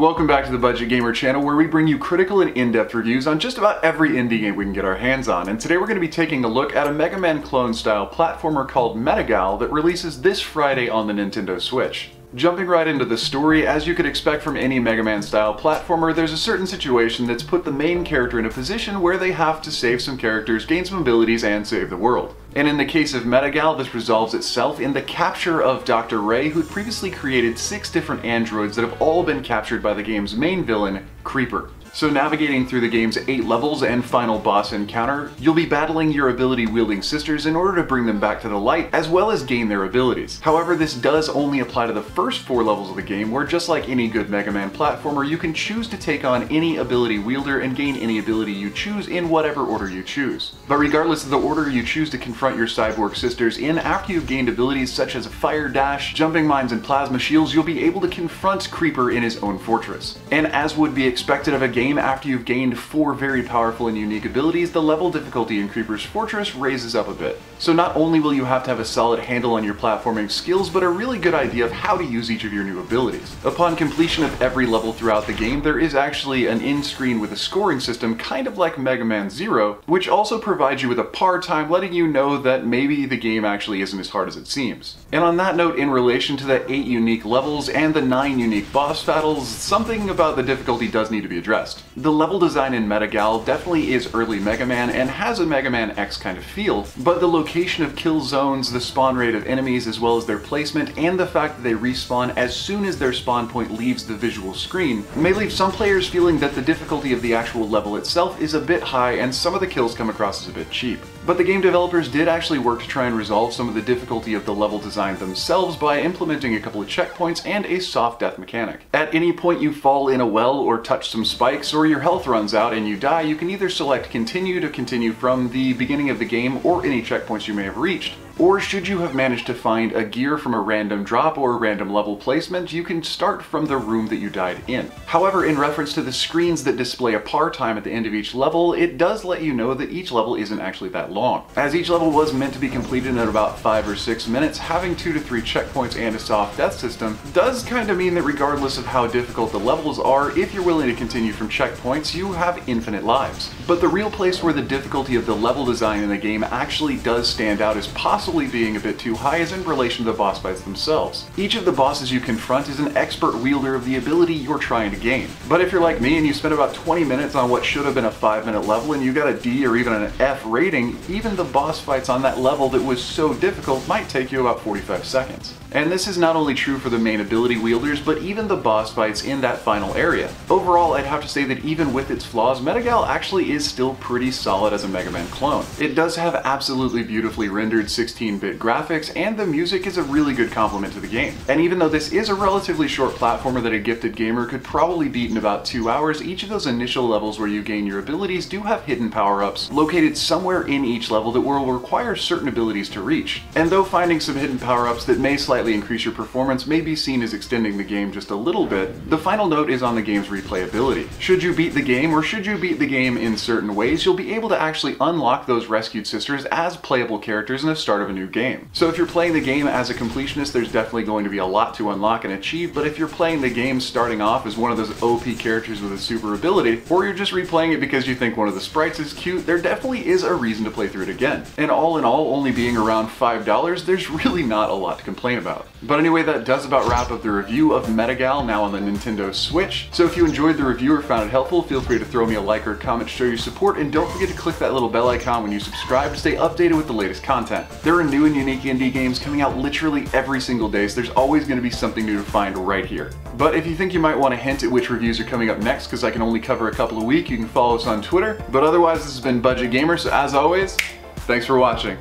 Welcome back to the Budget Gamer channel, where we bring you critical and in-depth reviews on just about every indie game we can get our hands on. And today we're going to be taking a look at a MegaMan clone style platformer called MetaGal that releases this Friday on the Nintendo Switch. Jumping right into the story, as you could expect from any MegaMan style platformer, there's a certain situation that's put the main character in a position where they have to save some characters, gain some abilities, and save the world. And in the case of MetaGal, this resolves itself in the capture of Dr. Ray, who'd previously created 6 different androids that have all been captured by the game's main villain, Creeper. So navigating through the game's 8 levels and final boss encounter, you'll be battling your ability-wielding sisters in order to bring them back to the light, as well as gain their abilities. However, this does only apply to the first 4 levels of the game, where just like any good MegaMan platformer, you can choose to take on any ability wielder and gain any ability you choose in whatever order you choose. But regardless of the order you choose to confront your Cyborg sisters in, after you've gained abilities such as Fire Dash, Jumping Mines, and Plasma Shields, you'll be able to confront Creeper in his own fortress. And as would be expected of a game, after you've gained 4 very powerful and unique abilities, the level difficulty in Creeper's fortress raises up a bit. So not only will you have to have a solid handle on your platforming skills, but a really good idea of how to use each of your new abilities. Upon completion of every level throughout the game, there is actually an in-screen with a scoring system, kind of like Mega Man Zero, which also provides you with a par time, letting you know that maybe the game actually isn't as hard as it seems. And on that note, in relation to the 8 unique levels and the 9 unique boss battles, something about the difficulty does need to be addressed. The level design in MetaGal definitely is early Mega Man and has a Mega Man X kind of feel, but the location of kill zones, the spawn rate of enemies, as well as their placement, and the fact that they respawn as soon as their spawn point leaves the visual screen, may leave some players feeling that the difficulty of the actual level itself is a bit high and some of the kills come across as a bit cheap. But the game developers did actually work to try and resolve some of the difficulty of the level design themselves by implementing a couple of checkpoints and a soft death mechanic. At any point you fall in a well or touch some spikes, or your health runs out and you die, you can either select continue to continue from the beginning of the game or any checkpoints you may have reached. Or should you have managed to find a gear from a random drop or a random level placement, you can start from the room that you died in. However, in reference to the screens that display a par time at the end of each level, it does let you know that each level isn't actually that long. As each level was meant to be completed in about 5 or 6 minutes, having 2 to 3 checkpoints and a soft death system does kind of mean that regardless of how difficult the levels are, if you're willing to continue from checkpoints, you have infinite lives. But the real place where the difficulty of the level design in the game actually does stand out is possibly being a bit too high is in relation to the boss fights themselves. Each of the bosses you confront is an expert wielder of the ability you're trying to gain. But if you're like me and you spent about 20 minutes on what should have been a 5-minute level and you got a D or even an F rating, even the boss fights on that level that was so difficult might take you about 45 seconds. And this is not only true for the main ability wielders, but even the boss fights in that final area. Overall, I'd have to say that even with its flaws, MetaGal actually is still pretty solid as a Mega Man clone. It does have absolutely beautifully rendered 16-bit graphics, and the music is a really good complement to the game. And even though this is a relatively short platformer that a gifted gamer could probably beat in about 2 hours, each of those initial levels where you gain your abilities do have hidden power-ups located somewhere in each level that will require certain abilities to reach. And though finding some hidden power-ups that may slightly increase your performance may be seen as extending the game just a little bit, the final note is on the game's replayability. Should you beat the game, or should you beat the game in certain ways, you'll be able to actually unlock those rescued sisters as playable characters in the start of a new game. So if you're playing the game as a completionist, there's definitely going to be a lot to unlock and achieve, but if you're playing the game starting off as one of those OP characters with a super ability, or you're just replaying it because you think one of the sprites is cute, there definitely is a reason to play through it again. And all in all, only being around $5, there's really not a lot to complain about. But anyway, that does about wrap up the review of MetaGal, now on the Nintendo Switch. So if you enjoyed the review or found it helpful, feel free to throw me a like or a comment to show your support, and don't forget to click that little bell icon when you subscribe to stay updated with the latest content. There are new and unique indie games coming out literally every single day, so there's always going to be something new to find right here. But if you think you might want to hint at which reviews are coming up next, because I can only cover a couple a week, you can follow us on Twitter. But otherwise, this has been Budget Gamer, so as always, thanks for watching.